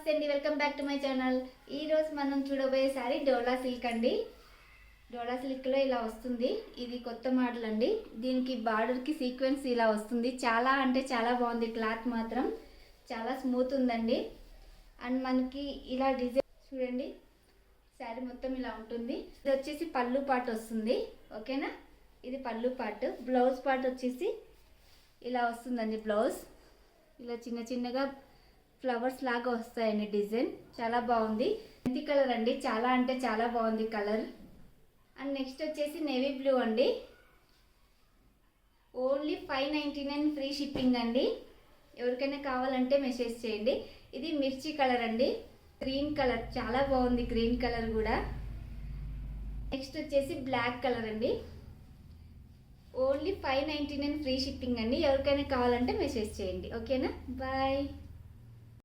నమస్తే అండి, welcome back to my channel. ఈరోజు మనం చూడబోయే సారీ డోలా సిల్క్ అండి. డోలా సిల్క్లో ఇలా వస్తుంది. ఇది కొత్త మోడల్ అండి. దీనికి బార్డర్కి సీక్వెన్స్ ఇలా వస్తుంది. చాలా అంటే చాలా బాగుంది. క్లాత్ మాత్రం చాలా స్మూత్ ఉందండి. అండ్ మనకి ఇలా డిజైన్ చూడండి, శారీ మొత్తం ఇలా ఉంటుంది. ఇది వచ్చేసి పళ్ళు పార్ట్ వస్తుంది, ఓకేనా. ఇది పళ్ళు పార్ట్. బ్లౌజ్ పార్ట్ వచ్చేసి ఇలా వస్తుందండి. బ్లౌజ్ ఇలా చిన్న చిన్నగా ఫ్లవర్స్ లాగా వస్తాయండి. డిజైన్ చాలా బాగుంది. మెంతి కలర్ అండి, చాలా అంటే చాలా బాగుంది కలర్. అండ్ నెక్స్ట్ వచ్చేసి నేవీ బ్లూ అండి. ఓన్లీ 599 ఫ్రీ షిప్పింగ్ అండి. ఎవరికైనా కావాలంటే మెసేజ్ చేయండి. ఇది మిర్చి కలర్ అండి, గ్రీన్ కలర్, చాలా బాగుంది గ్రీన్ కలర్ కూడా. నెక్స్ట్ వచ్చేసి బ్లాక్ కలర్ అండి. ఓన్లీ 599 ఫ్రీ షిప్పింగ్ అండి. ఎవరికైనా కావాలంటే మెసేజ్ చేయండి, ఓకేనా. బాయ్.